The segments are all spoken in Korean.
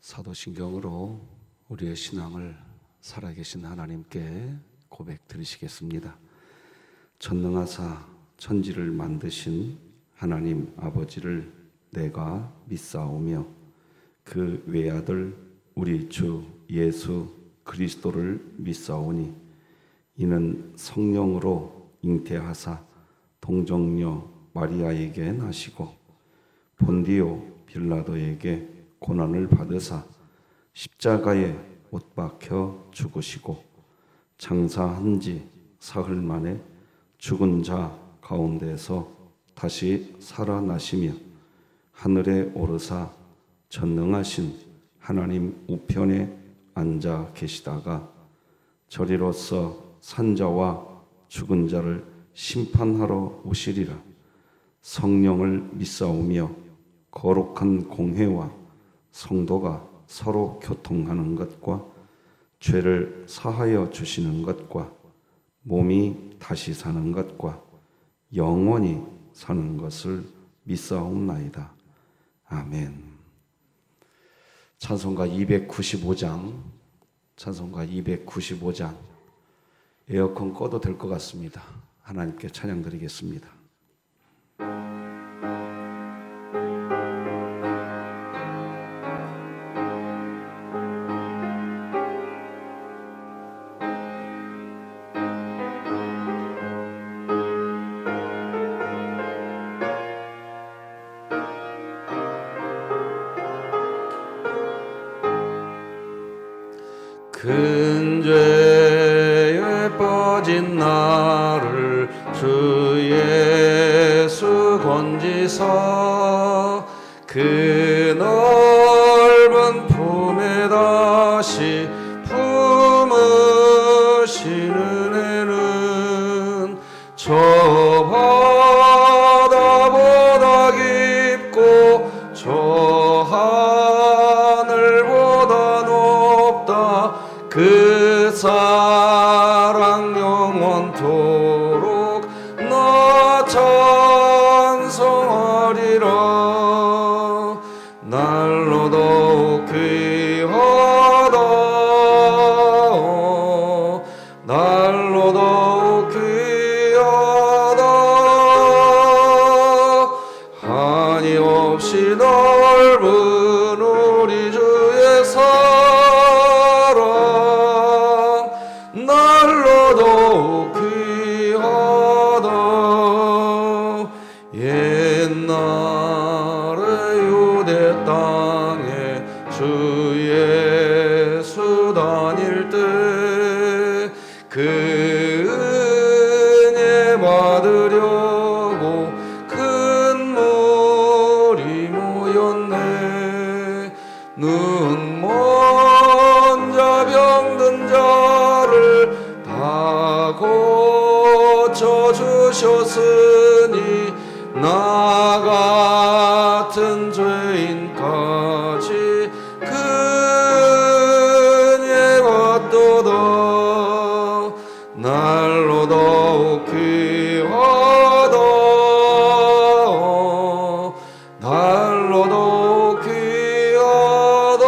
사도신경으로 우리의 신앙을 살아계신 하나님께 고백 드리시겠습니다. 전능하사 천지를 만드신 하나님 아버지를 내가 믿사오며 그 외아들 우리 주 예수 그리스도를 믿사오니 이는 성령으로 잉태하사 동정녀 마리아에게 나시고 본디오 빌라도에게 고난을 받으사 십자가에 못 박혀 죽으시고 장사한 지 사흘 만에 죽은 자 가운데서 다시 살아나시며 하늘에 오르사 전능하신 하나님 우편에 앉아 계시다가 저리로서 산자와 죽은 자를 심판하러 오시리라. 성령을 믿사오며 거룩한 공회와 성도가 서로 교통하는 것과 죄를 사하여 주시는 것과 몸이 다시 사는 것과 영원히 사는 것을 믿사옵나이다. 아멘. 찬송가 295장 에어컨 꺼도 될 것 같습니다. 하나님께 찬양 드리겠습니다. 큰 죄에 빠진 나를 주 예수 건지사 그 넓은 품에 다시 품으시는 애는 저 바다보다 깊고 저 하늘보다 높다 그 사랑 영원토록 나 찬송하리라. 날로 더욱 귀하다 날로 더욱 귀하다 한이 없이 넓은 우리 주의 사랑 날로 더욱 귀하다. 옛날에 유대 땅에 주 예수 다닐 때 그 은혜 받으려고 큰 물이 모였네. 눈 먼 자 병든 자를 다 고쳐주셨으니 나 같은 죄인까지 그 은혜 받도다. 날로 더욱 귀하다 날로 더욱 귀하다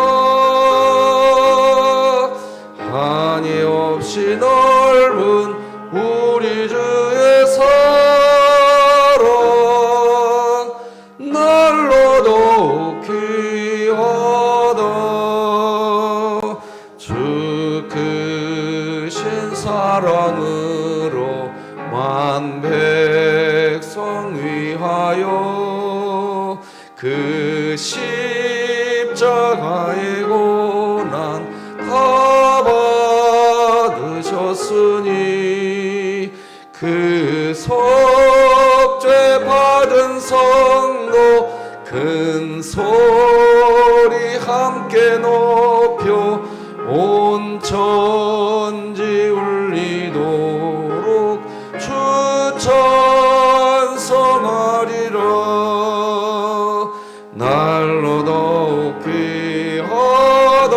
한이 없이 넓은 우리 주의 사랑 날로 더욱 귀하다. 주 크신 사랑으로 만 백성 위하여 그 십자가의 고난 다 받으셨으니 그 속죄 받은 성도 큰 소리 함께 높여 온 천지 울리도록 주 찬송하리라. 날로 더욱 귀하다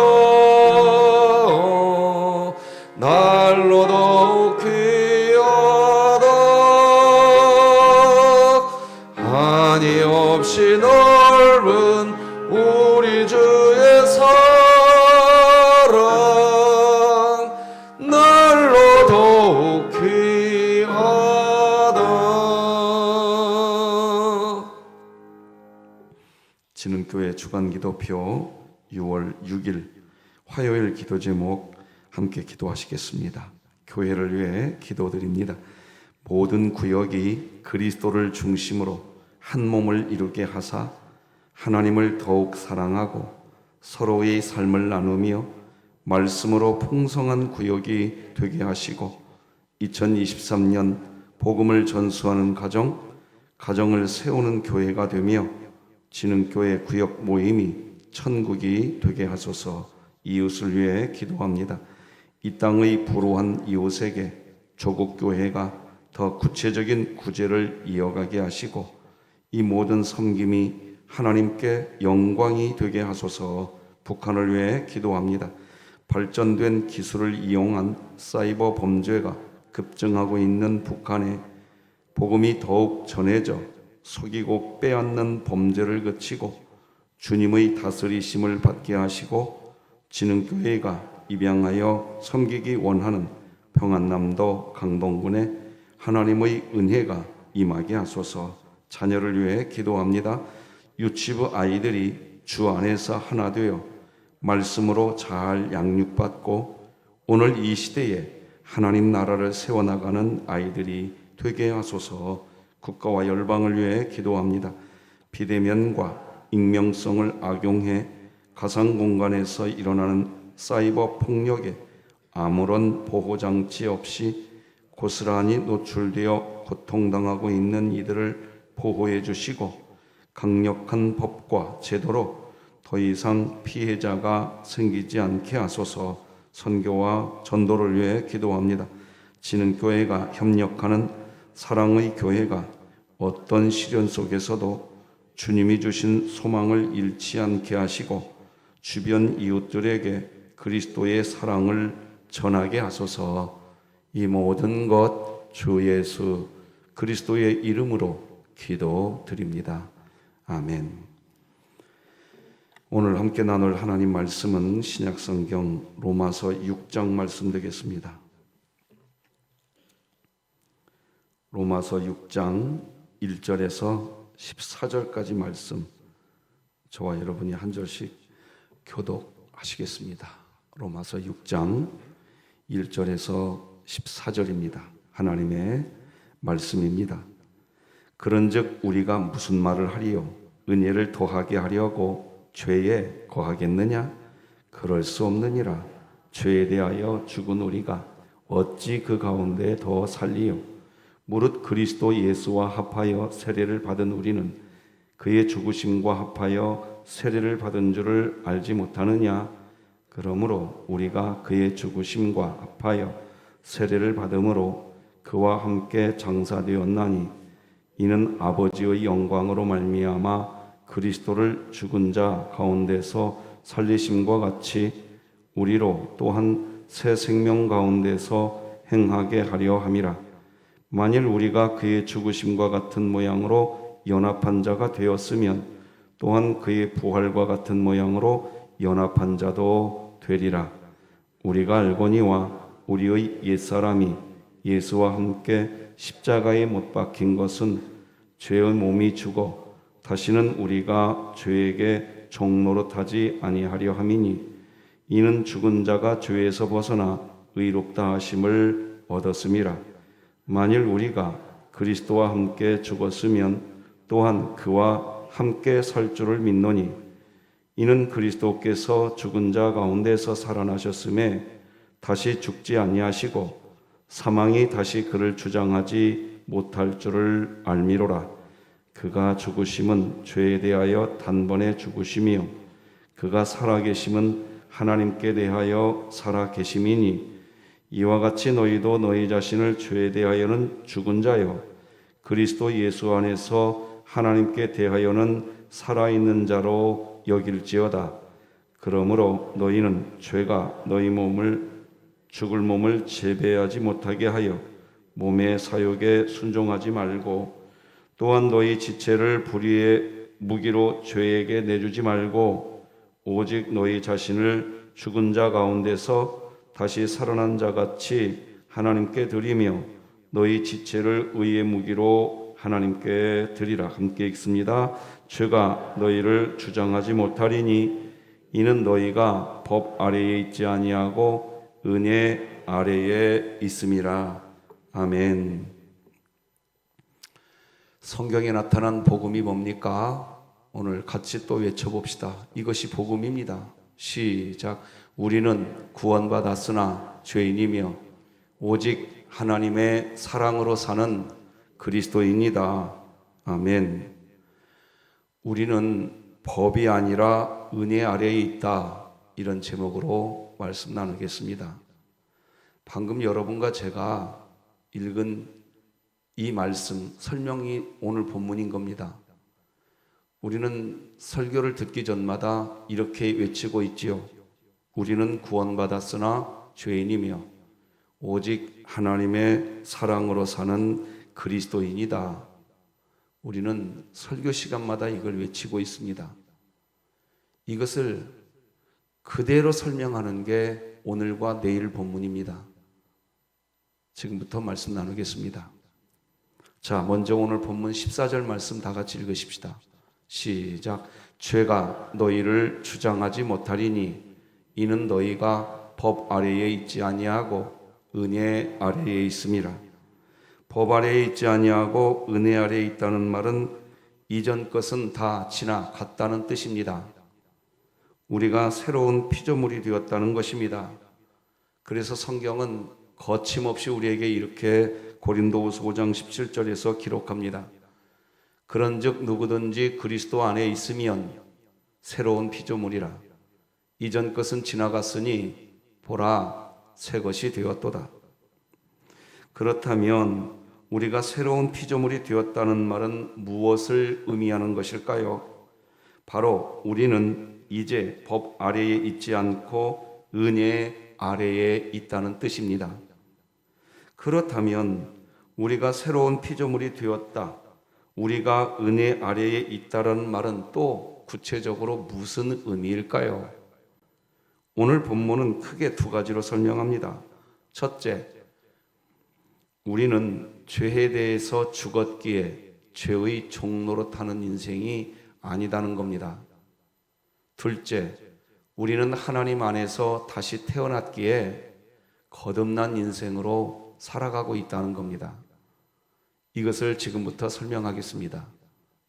날로 더욱 귀하다 한이 없이 넓은 우리 주의 사랑 주간 기도표 6월 6일 화요일 기도 제목 함께 기도하시겠습니다. 교회를 위해 기도드립니다. 모든 구역이 그리스도를 중심으로 한 몸을 이루게 하사 하나님을 더욱 사랑하고 서로의 삶을 나누며 말씀으로 풍성한 구역이 되게 하시고 2023년 복음을 전수하는 가정을 세우는 교회가 되며 진흥교회 구역 모임이 천국이 되게 하소서. 이웃을 위해 기도합니다. 이 땅의 불우한 이웃에게 조국교회가 더 구체적인 구제를 이어가게 하시고 이 모든 섬김이 하나님께 영광이 되게 하소서. 북한을 위해 기도합니다. 발전된 기술을 이용한 사이버 범죄가 급증하고 있는 북한에 복음이 더욱 전해져 속이고 빼앗는 범죄를 그치고 주님의 다스리심을 받게 하시고 진흥교회가 입양하여 섬기기 원하는 평안남도 강동군에 하나님의 은혜가 임하게 하소서. 자녀를 위해 기도합니다. 유치부 아이들이 주 안에서 하나 되어 말씀으로 잘 양육받고 오늘 이 시대에 하나님 나라를 세워나가는 아이들이 되게 하소서. 국가와 열방을 위해 기도합니다. 비대면과 익명성을 악용해 가상공간에서 일어나는 사이버 폭력에 아무런 보호장치 없이 고스란히 노출되어 고통당하고 있는 이들을 보호해 주시고 강력한 법과 제도로 더 이상 피해자가 생기지 않게 하소서. 선교와 전도를 위해 기도합니다. 진흥교회가 협력하는 사랑의 교회가 어떤 시련 속에서도 주님이 주신 소망을 잃지 않게 하시고 주변 이웃들에게 그리스도의 사랑을 전하게 하소서. 이 모든 것 주 예수 그리스도의 이름으로 기도드립니다. 아멘. 오늘 함께 나눌 하나님 말씀은 신약성경 로마서 6장 말씀 되겠습니다. 로마서 6장 1절에서 14절까지 말씀, 저와 여러분이 한 절씩 교독하시겠습니다. 로마서 6장 1절에서 14절입니다. 하나님의 말씀입니다. 그런즉 우리가 무슨 말을 하리요? 은혜를 더하게 하려고 죄에 거하겠느냐? 그럴 수 없느니라. 죄에 대하여 죽은 우리가 어찌 그 가운데 더 살리요? 무릇 그리스도 예수와 합하여 세례를 받은 우리는 그의 죽으심과 합하여 세례를 받은 줄을 알지 못하느냐? 그러므로 우리가 그의 죽으심과 합하여 세례를 받음으로 그와 함께 장사되었나니 이는 아버지의 영광으로 말미암아 그리스도를 죽은 자 가운데서 살리심과 같이 우리로 또한 새 생명 가운데서 행하게 하려 함이라. 만일 우리가 그의 죽으심과 같은 모양으로 연합한 자가 되었으면 또한 그의 부활과 같은 모양으로 연합한 자도 되리라. 우리가 알거니와 우리의 옛사람이 예수와 함께 십자가에 못 박힌 것은 죄의 몸이 죽어 다시는 우리가 죄에게 종노릇하지 아니하려 함이니 이는 죽은 자가 죄에서 벗어나 의롭다 하심을 얻었음이라. 만일 우리가 그리스도와 함께 죽었으면 또한 그와 함께 살 줄을 믿노니 이는 그리스도께서 죽은 자 가운데서 살아나셨음에 다시 죽지 아니하시고 사망이 다시 그를 주장하지 못할 줄을 알미로라. 그가 죽으심은 죄에 대하여 단번에 죽으심이요 그가 살아계심은 하나님께 대하여 살아계심이니 이와 같이 너희도 너희 자신을 죄에 대하여는 죽은 자요 그리스도 예수 안에서 하나님께 대하여는 살아있는 자로 여길지어다. 그러므로 너희는 죄가 너희 죽을 몸을 제배하지 못하게 하여 몸의 사욕에 순종하지 말고 또한 너희 지체를 불의의 무기로 죄에게 내주지 말고 오직 너희 자신을 죽은 자 가운데서 다시 살아난 자 같이 하나님께 드리며 너희 지체를 의의 무기로 하나님께 드리라. 함께 읽습니다. 죄가 너희를 주장하지 못하리니 이는 너희가 법 아래에 있지 아니하고 은혜 아래에 있음이라. 아멘. 성경에 나타난 복음이 뭡니까? 오늘 같이 또 외쳐봅시다. 이것이 복음입니다. 시작. 우리는 구원받았으나 죄인이며 오직 하나님의 사랑으로 사는 그리스도인이다. 아멘. 우리는 법이 아니라 은혜 아래에 있다. 이런 제목으로 말씀 나누겠습니다. 방금 여러분과 제가 읽은 이 말씀 설명이 오늘 본문인 겁니다. 우리는 설교를 듣기 전마다 이렇게 외치고 있지요. 우리는 구원받았으나 죄인이며 오직 하나님의 사랑으로 사는 그리스도인이다. 우리는 설교 시간마다 이걸 외치고 있습니다. 이것을 그대로 설명하는 게 오늘과 내일 본문입니다. 지금부터 말씀 나누겠습니다. 자, 먼저 오늘 본문 14절 말씀 다 같이 읽으십시다. 시작. 죄가 너희를 주장하지 못하리니 이는 너희가 법 아래에 있지 아니하고 은혜 아래에 있음이라. 법 아래에 있지 아니하고 은혜 아래에 있다는 말은 이전 것은 다 지나갔다는 뜻입니다. 우리가 새로운 피조물이 되었다는 것입니다. 그래서 성경은 거침없이 우리에게 이렇게 고린도후서 5장 17절에서 기록합니다. 그런즉 누구든지 그리스도 안에 있으면 새로운 피조물이라. 이전 것은 지나갔으니 보라 새 것이 되었도다. 그렇다면 우리가 새로운 피조물이 되었다는 말은 무엇을 의미하는 것일까요? 바로 우리는 이제 법 아래에 있지 않고 은혜 아래에 있다는 뜻입니다. 그렇다면 우리가 새로운 피조물이 되었다, 우리가 은혜 아래에 있다는 말은 또 구체적으로 무슨 의미일까요? 오늘 본문은 크게 두 가지로 설명합니다. 첫째, 우리는 죄에 대해서 죽었기에 죄의 종로로 타는 인생이 아니다는 겁니다. 둘째, 우리는 하나님 안에서 다시 태어났기에 거듭난 인생으로 살아가고 있다는 겁니다. 이것을 지금부터 설명하겠습니다.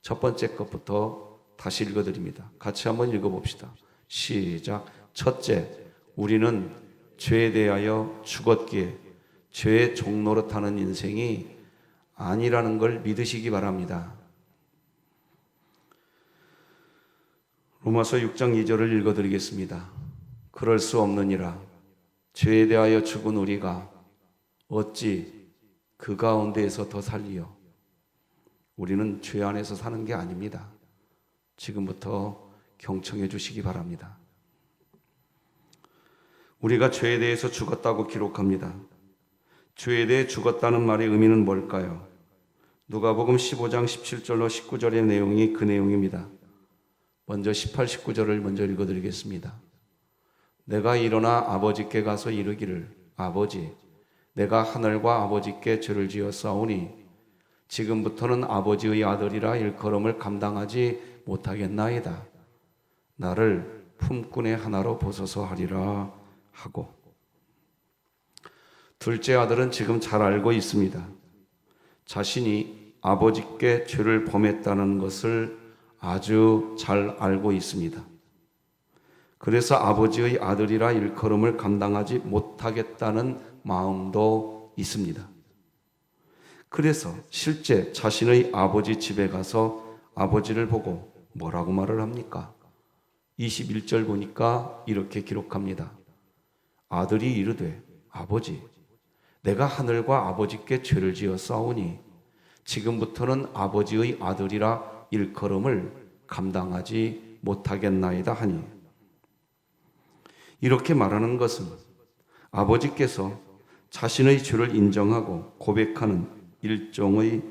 첫 번째 것부터 다시 읽어드립니다. 같이 한번 읽어봅시다. 시작. 첫째, 우리는 죄에 대하여 죽었기에 죄의 종로로 타는 인생이 아니라는 걸 믿으시기 바랍니다. 로마서 6장 2절을 읽어드리겠습니다. 그럴 수 없느니라. 죄에 대하여 죽은 우리가 어찌 그 가운데에서 더 살리요. 우리는 죄 안에서 사는 게 아닙니다. 지금부터 경청해 주시기 바랍니다. 우리가 죄에 대해서 죽었다고 기록합니다. 죄에 대해 죽었다는 말의 의미는 뭘까요? 누가복음 15장 17절로 19절의 내용이 그 내용입니다. 먼저 18, 19절을 먼저 읽어드리겠습니다. 내가 일어나 아버지께 가서 이르기를 아버지, 내가 하늘과 아버지께 죄를 지었사오니 지금부터는 아버지의 아들이라 일컬음을 감당하지 못하겠나이다. 나를 품꾼의 하나로 보소서 하리라 하고, 둘째 아들은 지금 잘 알고 있습니다. 자신이 아버지께 죄를 범했다는 것을 아주 잘 알고 있습니다. 그래서 아버지의 아들이라 일컬음을 감당하지 못하겠다는 마음도 있습니다. 그래서 실제 자신의 아버지 집에 가서 아버지를 보고 뭐라고 말을 합니까? 21절 보니까 이렇게 기록합니다. 아들이 이르되 아버지, 내가 하늘과 아버지께 죄를 지었사오니 지금부터는 아버지의 아들이라 일컬음을 감당하지 못하겠나이다 하니, 이렇게 말하는 것은 아버지께서 자신의 죄를 인정하고 고백하는 일종의,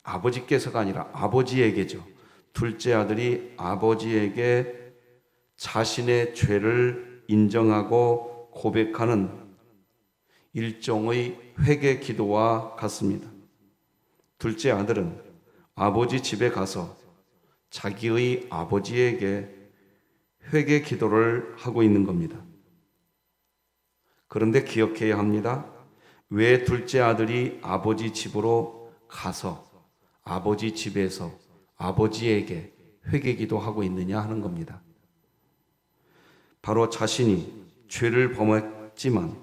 아버지께서가 아니라 아버지에게죠. 둘째 아들이 아버지에게 자신의 죄를 인정하고 고백하는 일종의 회개 기도와 같습니다. 둘째 아들은 아버지 집에 가서 자기의 아버지에게 회개 기도를 하고 있는 겁니다. 그런데 기억해야 합니다. 왜 둘째 아들이 아버지 집으로 가서 아버지 집에서 아버지에게 회개 기도하고 있느냐 하는 겁니다. 바로 자신이 죄를 범했지만,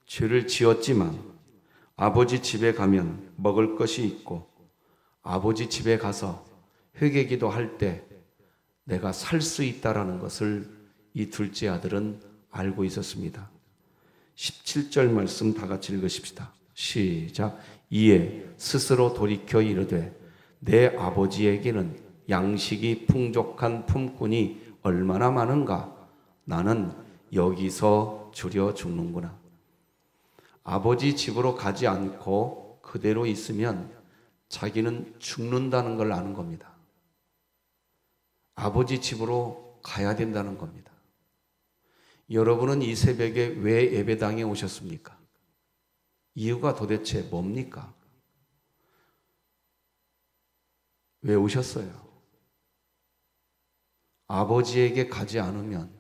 죄를 지었지만 아버지 집에 가면 먹을 것이 있고 아버지 집에 가서 회개 기도할 때 내가 살 수 있다라는 것을 이 둘째 아들은 알고 있었습니다. 17절 말씀 다 같이 읽으십시다. 시작. 이에 스스로 돌이켜 이르되 내 아버지에게는 양식이 풍족한 품꾼이 얼마나 많은가? 나는 여기서 주려 죽는구나. 아버지 집으로 가지 않고 그대로 있으면 자기는 죽는다는 걸 아는 겁니다. 아버지 집으로 가야 된다는 겁니다. 여러분은 이 새벽에 왜 예배당에 오셨습니까? 이유가 도대체 뭡니까? 왜 오셨어요? 아버지에게 가지 않으면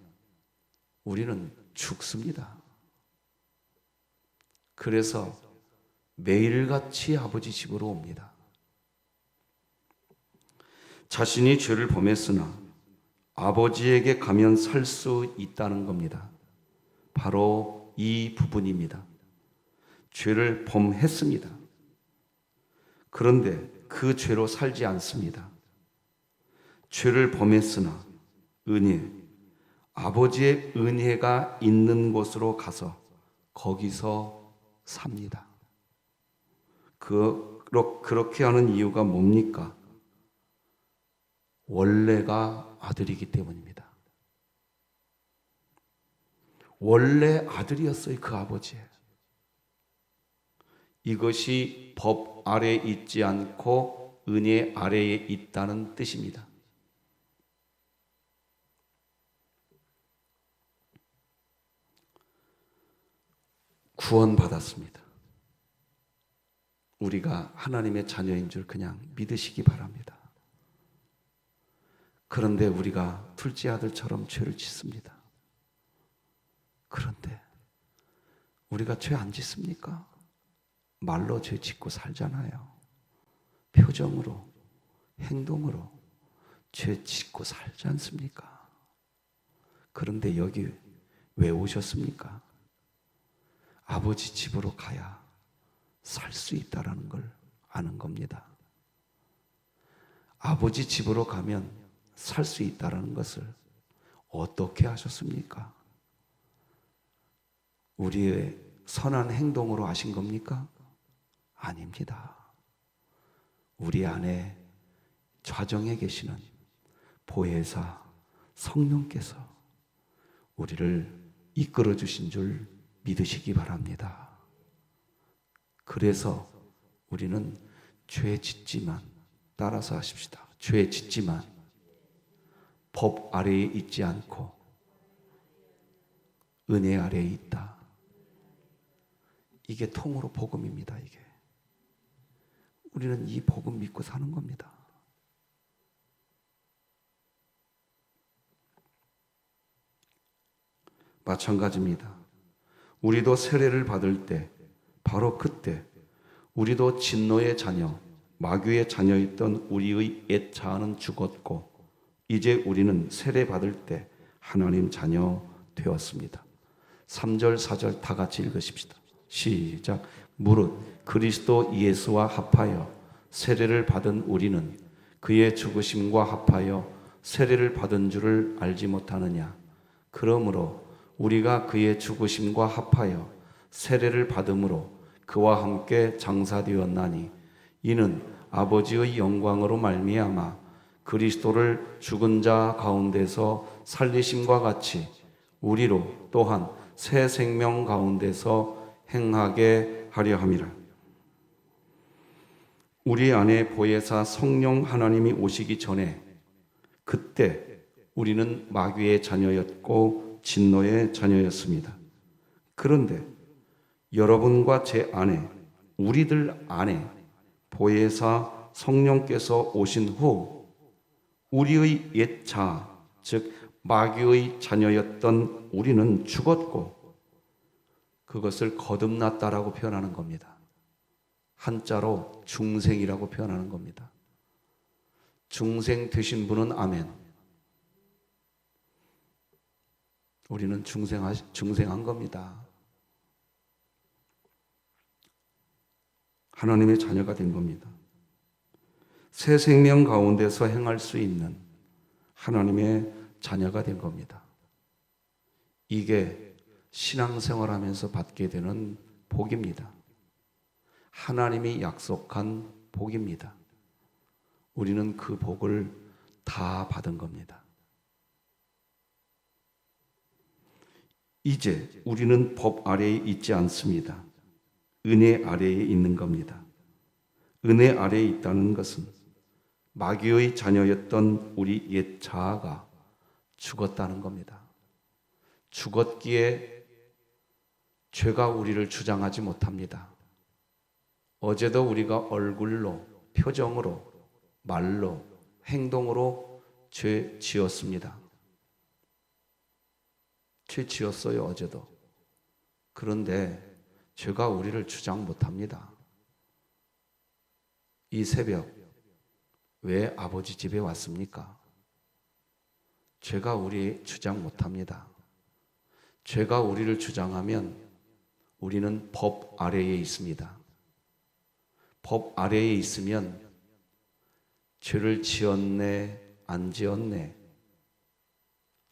우리는 죽습니다. 그래서 매일같이 아버지 집으로 옵니다. 자신이 죄를 범했으나 아버지에게 가면 살 수 있다는 겁니다. 바로 이 부분입니다. 죄를 범했습니다. 그런데 그 죄로 살지 않습니다. 죄를 범했으나 아버지의 은혜가 있는 곳으로 가서 거기서 삽니다. 그렇게 하는 이유가 뭡니까? 원래가 아들이기 때문입니다. 원래 아들이었어요, 그 아버지. 이것이 법 아래에 있지 않고 은혜 아래에 있다는 뜻입니다. 구원받았습니다. 우리가 하나님의 자녀인 줄 그냥 믿으시기 바랍니다. 그런데 우리가 둘째 아들처럼 죄를 짓습니다. 그런데 우리가 죄 안 짓습니까? 말로 죄 짓고 살잖아요. 표정으로, 행동으로 죄 짓고 살지 않습니까? 그런데 여기 왜 오셨습니까? 아버지 집으로 가야 살 수 있다는 걸 아는 겁니다. 아버지 집으로 가면 살 수 있다는 것을 어떻게 하셨습니까? 우리의 선한 행동으로 아신 겁니까? 아닙니다. 우리 안에 좌정에 계시는 보혜사 성령께서 우리를 이끌어 주신 줄 믿으시기 바랍니다. 그래서 우리는 죄 짓지만, 따라서 하십시다. 죄 짓지만 법 아래에 있지 않고 은혜 아래에 있다. 이게 통으로 복음입니다. 이게 우리는 이 복음 믿고 사는 겁니다. 마찬가지입니다. 우리도 세례를 받을 때 바로 그때 우리도 진노의 자녀, 마귀의 자녀였던 우리의 옛 자아는 죽었고 이제 우리는 세례 받을 때 하나님 자녀 되었습니다. 3절 4절 다 같이 읽으십시다. 시작. 무릇 그리스도 예수와 합하여 세례를 받은 우리는 그의 죽으심과 합하여 세례를 받은 줄을 알지 못하느냐. 그러므로 우리가 그의 죽으심과 합하여 세례를 받음으로 그와 함께 장사되었나니 이는 아버지의 영광으로 말미암아 그리스도를 죽은 자 가운데서 살리심과 같이 우리로 또한 새 생명 가운데서 행하게 하려 함이라. 우리 안에 보혜사 성령 하나님이 오시기 전에 그때 우리는 마귀의 자녀였고 진노의 자녀였습니다. 그런데 여러분과 제 안에, 우리들 안에 보혜사 성령께서 오신 후 우리의 옛 자, 즉 마귀의 자녀였던 우리는 죽었고 그것을 거듭났다라고 표현하는 겁니다. 한자로 중생이라고 표현하는 겁니다. 중생 되신 분은 아멘. 우리는 중생한 겁니다. 하나님의 자녀가 된 겁니다. 새 생명 가운데서 행할 수 있는 하나님의 자녀가 된 겁니다. 이게 신앙생활하면서 받게 되는 복입니다. 하나님이 약속한 복입니다. 우리는 그 복을 다 받은 겁니다. 이제 우리는 법 아래에 있지 않습니다. 은혜 아래에 있는 겁니다. 은혜 아래에 있다는 것은 마귀의 자녀였던 우리 옛 자아가 죽었다는 겁니다. 죽었기에 죄가 우리를 주장하지 못합니다. 어제도 우리가 얼굴로, 표정으로, 말로, 행동으로 죄 지었습니다. 죄 지었어요, 어제도. 그런데 죄가 우리를 주장 못합니다. 이 새벽 왜 아버지 집에 왔습니까? 죄가 우리 주장 못합니다. 죄가 우리를 주장하면 우리는 법 아래에 있습니다. 법 아래에 있으면 죄를 지었네, 안 지었네,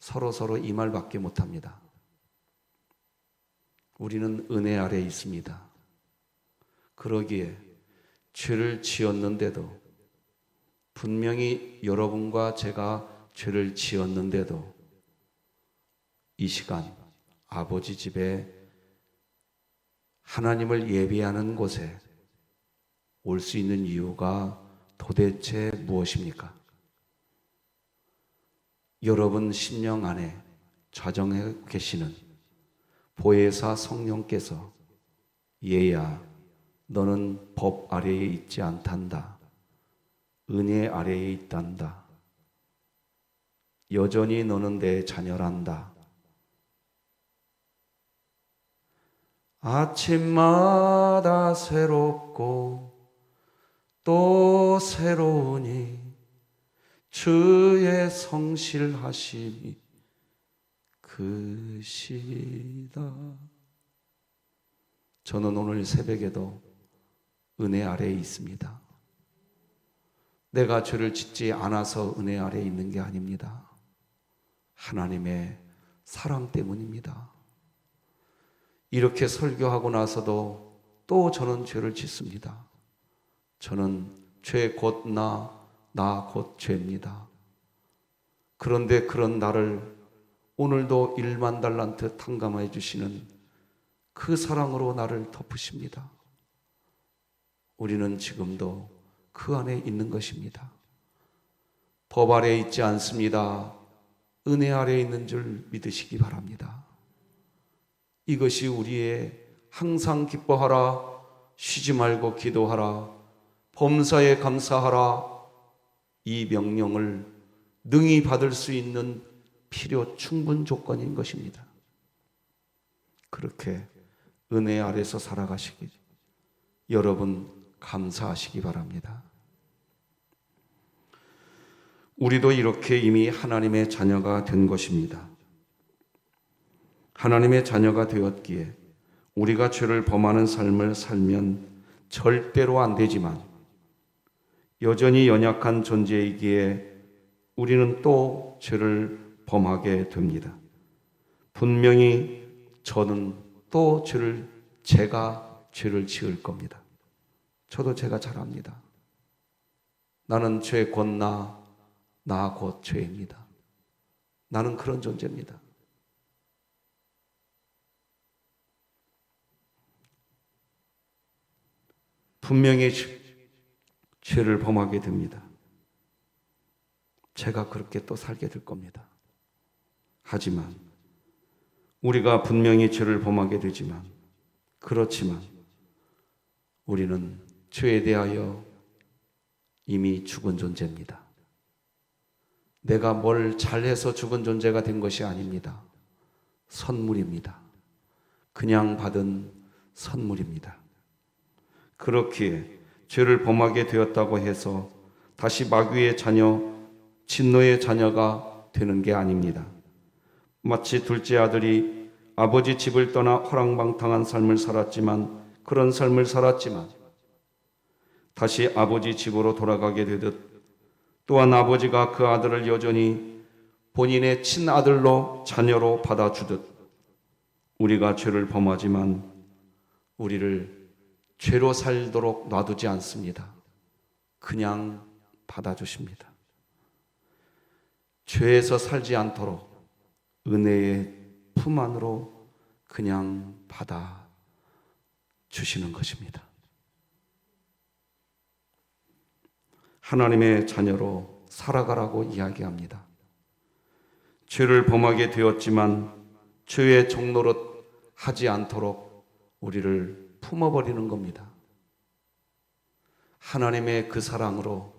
서로 이 말밖에 못합니다. 우리는 은혜 아래에 있습니다. 그러기에 죄를 지었는데도, 분명히 여러분과 제가 죄를 지었는데도 이 시간 아버지 집에 하나님을 예배하는 곳에 올 수 있는 이유가 도대체 무엇입니까? 여러분 심령 안에 좌정해 계시는 보혜사 성령께서 얘야 너는 법 아래에 있지 않단다. 은혜 아래에 있단다. 여전히 너는 내 자녀란다. 아침마다 새롭고 또 새로우니 주의 성실하심이 크시다. 저는 오늘 새벽에도 은혜 아래에 있습니다. 내가 죄를 짓지 않아서 은혜 아래에 있는 게 아닙니다. 하나님의 사랑 때문입니다. 이렇게 설교하고 나서도 또 저는 죄를 짓습니다. 저는 죄 곧 나 곧 죄입니다. 그런데 그런 나를 오늘도 1만 달란트 탕감해 주시는 그 사랑으로 나를 덮으십니다. 우리는 지금도 그 안에 있는 것입니다. 법 아래에 있지 않습니다. 은혜 아래에 있는 줄 믿으시기 바랍니다. 이것이 우리의 항상 기뻐하라, 쉬지 말고 기도하라, 범사에 감사하라, 이 명령을 능히 받을 수 있는 필요 충분 조건인 것입니다. 그렇게 은혜 아래서 살아가시기 여러분 감사하시기 바랍니다. 우리도 이렇게 이미 하나님의 자녀가 된 것입니다. 하나님의 자녀가 되었기에 우리가 죄를 범하는 삶을 살면 절대로 안 되지만 여전히 연약한 존재이기에 우리는 또 죄를 범하게 됩니다. 분명히 저는 또 제가 죄를 지을 겁니다. 저도 제가 잘 압니다. 나는 죄 곧 나 곧 죄입니다. 나는 그런 존재입니다. 분명히 죄를 범하게 됩니다. 제가 그렇게 또 살게 될 겁니다. 하지만 우리가 분명히 죄를 범하게 되지만 그렇지만 우리는 죄에 대하여 이미 죽은 존재입니다. 내가 뭘 잘해서 죽은 존재가 된 것이 아닙니다. 선물입니다. 그냥 받은 선물입니다. 그렇기에 죄를 범하게 되었다고 해서 다시 마귀의 자녀, 진노의 자녀가 되는 게 아닙니다. 마치 둘째 아들이 아버지 집을 떠나 허랑방탕한 삶을 살았지만, 그런 삶을 살았지만 다시 아버지 집으로 돌아가게 되듯, 또한 아버지가 그 아들을 여전히 본인의 친아들로 자녀로 받아주듯, 우리가 죄를 범하지만 우리를 죄로 살도록 놔두지 않습니다. 그냥 받아주십니다. 죄에서 살지 않도록 은혜의 품 안으로 그냥 받아주시는 것입니다. 하나님의 자녀로 살아가라고 이야기합니다. 죄를 범하게 되었지만 죄의 종노릇 하지 않도록 우리를 품어버리는 겁니다. 하나님의 그 사랑으로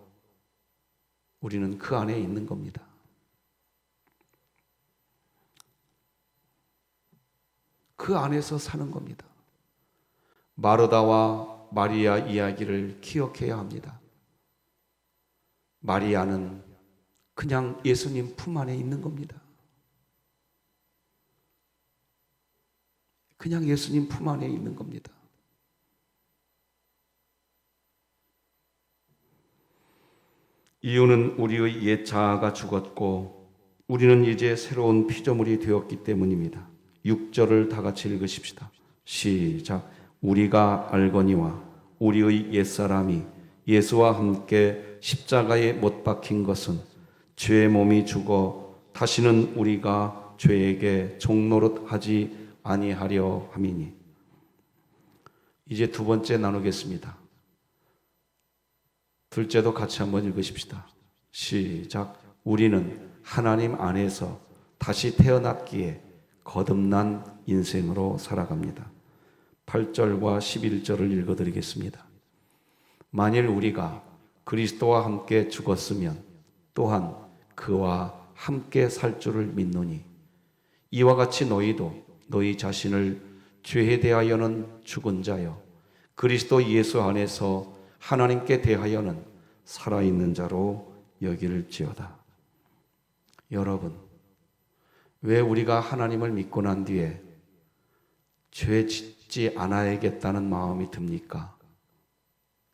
우리는 그 안에 있는 겁니다. 그 안에서 사는 겁니다. 마르다와 마리아 이야기를 기억해야 합니다. 마리아는 그냥 예수님 품 안에 있는 겁니다. 그냥 예수님 품 안에 있는 겁니다. 이유는 우리의 옛 자아가 죽었고 우리는 이제 새로운 피조물이 되었기 때문입니다. 6절을 다 같이 읽으십시다. 시작. 우리가 알거니와 우리의 옛사람이 예수와 함께 십자가에 못 박힌 것은 죄의 몸이 죽어 다시는 우리가 죄에게 종노릇하지 아니하려 함이니. 이제 두 번째 나누겠습니다. 둘째도 같이 한번 읽으십시다. 시작. 우리는 하나님 안에서 다시 태어났기에 거듭난 인생으로 살아갑니다. 8절과 11절을 읽어드리겠습니다. 만일 우리가 그리스도와 함께 죽었으면 또한 그와 함께 살 줄을 믿노니 이와 같이 너희도 너희 자신을 죄에 대하여는 죽은 자요 그리스도 예수 안에서 하나님께 대하여는 살아있는 자로 여길지어다. 여러분, 왜 우리가 하나님을 믿고 난 뒤에 죄 짓지 않아야겠다는 마음이 듭니까?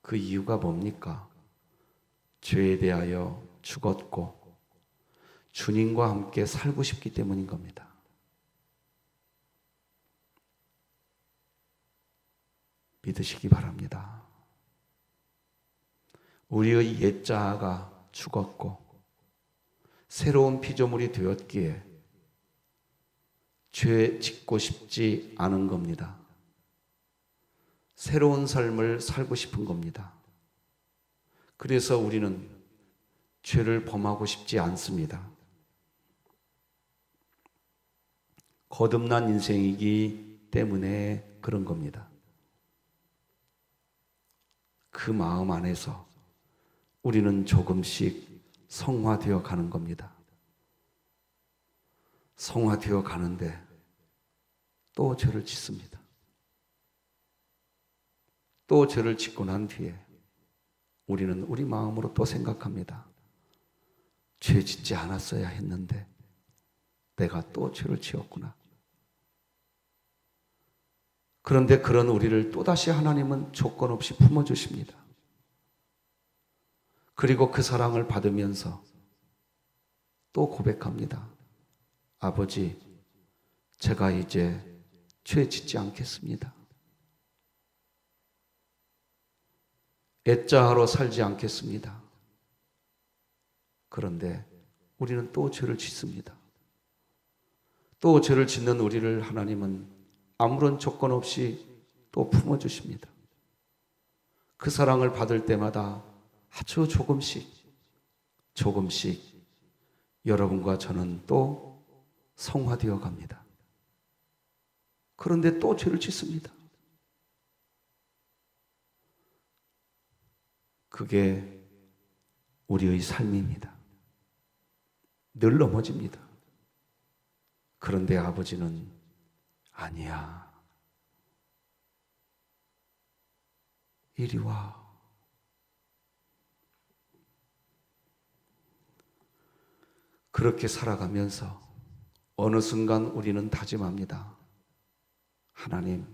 그 이유가 뭡니까? 죄에 대하여 죽었고 주님과 함께 살고 싶기 때문인 겁니다. 믿으시기 바랍니다. 우리의 옛 자아가 죽었고 새로운 피조물이 되었기에 죄 짓고 싶지 않은 겁니다. 새로운 삶을 살고 싶은 겁니다. 그래서 우리는 죄를 범하고 싶지 않습니다. 거듭난 인생이기 때문에 그런 겁니다. 그 마음 안에서 우리는 조금씩 성화되어 가는 겁니다. 성화되어 가는데 또 죄를 짓습니다. 또 죄를 짓고 난 뒤에 우리는 우리 마음으로 또 생각합니다. 죄 짓지 않았어야 했는데 내가 또 죄를 지었구나. 그런데 그런 우리를 또다시 하나님은 조건 없이 품어주십니다. 그리고 그 사랑을 받으면서 또 고백합니다. 아버지, 제가 이제 죄 짓지 않겠습니다. 애자하러 살지 않겠습니다. 그런데 우리는 또 죄를 짓습니다. 또 죄를 짓는 우리를 하나님은 아무런 조건 없이 또 품어주십니다. 그 사랑을 받을 때마다 아주 조금씩 여러분과 저는 또 성화되어 갑니다. 그런데 또 죄를 짓습니다. 그게 우리의 삶입니다. 늘 넘어집니다. 그런데 아버지는 아니야. 이리 와. 그렇게 살아가면서 어느 순간 우리는 다짐합니다. 하나님,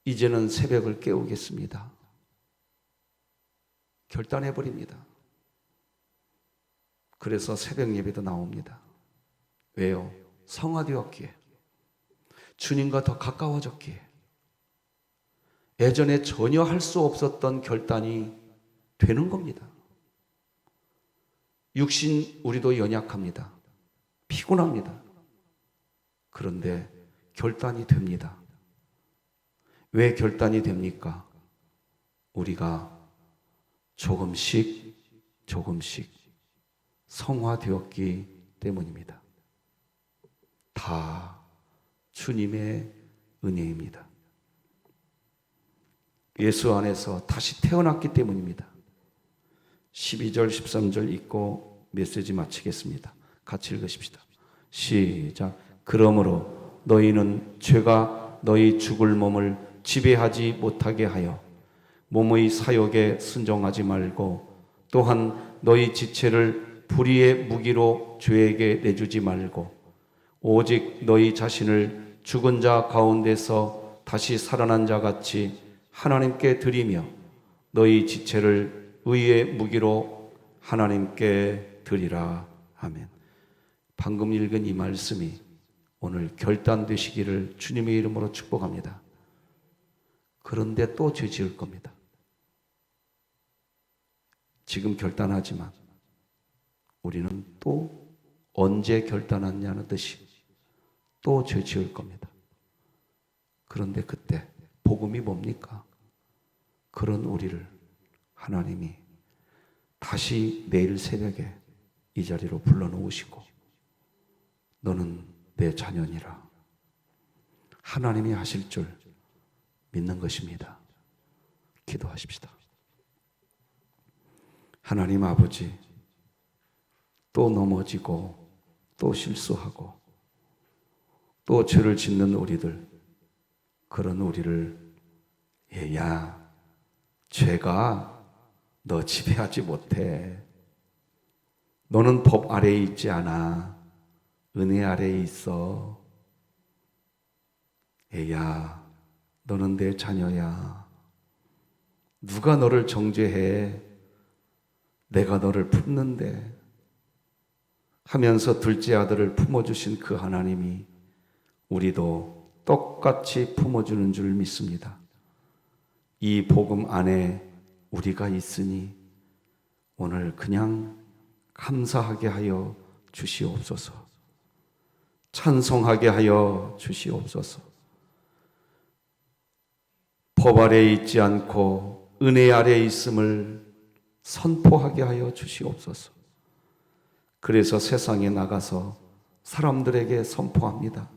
이제는 새벽을 깨우겠습니다. 결단해버립니다. 그래서 새벽 예배도 나옵니다. 왜요? 성화되었기에, 주님과 더 가까워졌기에, 예전에 전혀 할 수 없었던 결단이 되는 겁니다. 육신 우리도 연약합니다. 피곤합니다. 그런데 결단이 됩니다. 왜 결단이 됩니까? 우리가 조금씩 성화되었기 때문입니다. 다 주님의 은혜입니다. 예수 안에서 다시 태어났기 때문입니다. 12절 13절 읽고 메시지 마치겠습니다. 같이 읽으십시다. 시작. 그러므로 너희는 죄가 너희 죽을 몸을 지배하지 못하게 하여 몸의 사욕에 순종하지 말고, 또한 너희 지체를 불의의 무기로 죄에게 내주지 말고, 오직 너희 자신을 죽은 자 가운데서 다시 살아난 자 같이 하나님께 드리며 너희 지체를 의의 무기로 하나님께 드리라. 아멘. 방금 읽은 이 말씀이 오늘 결단되시기를 주님의 이름으로 축복합니다. 그런데 또 죄 지을 겁니다. 지금 결단하지만 우리는 또 언제 결단하냐는 듯이 또 죄 지을 겁니다. 그런데 그때 복음이 뭡니까? 그런 우리를 하나님이 다시 내일 새벽에 이 자리로 불러놓으시고, 너는 내 자녀니라, 하나님이 하실 줄 믿는 것입니다. 기도하십시다. 하나님 아버지, 또 넘어지고 또 실수하고 또 죄를 짓는 우리들, 그런 우리를 얘야, 죄가 너 지배하지 못해. 너는 법 아래에 있지 않아. 은혜 아래에 있어. 얘야, 너는 내 자녀야. 누가 너를 정죄해? 내가 너를 품는데 하면서 둘째 아들을 품어주신 그 하나님이 우리도 똑같이 품어주는 줄 믿습니다. 이 복음 안에 우리가 있으니 오늘 그냥 감사하게 하여 주시옵소서. 찬송하게 하여 주시옵소서. 법 아래에 있지 않고 은혜 아래에 있음을 선포하게 하여 주시옵소서. 그래서 세상에 나가서 사람들에게 선포합니다.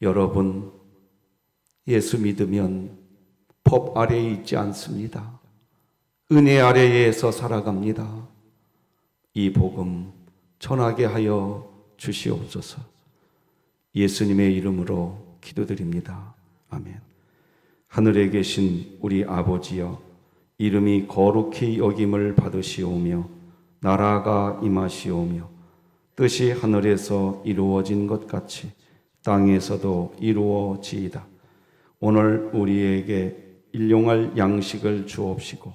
여러분, 예수 믿으면 법 아래에 있지 않습니다. 은혜 아래에서 살아갑니다. 이 복음 전하게 하여 주시옵소서. 예수님의 이름으로 기도드립니다. 아멘. 하늘에 계신 우리 아버지여, 이름이 거룩히 여김을 받으시오며 나라가 임하시오며 뜻이 하늘에서 이루어진 것 같이 땅에서도 이루어지이다. 오늘 우리에게 일용할 양식을 주옵시고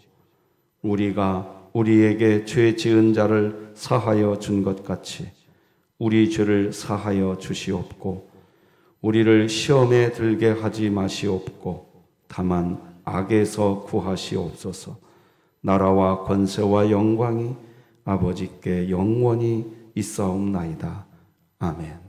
우리가 우리에게 죄 지은 자를 사하여 준 것 같이 우리 죄를 사하여 주시옵고, 우리를 시험에 들게 하지 마시옵고 다만 악에서 구하시옵소서. 나라와 권세와 영광이 아버지께 영원히 있사옵나이다. 아멘.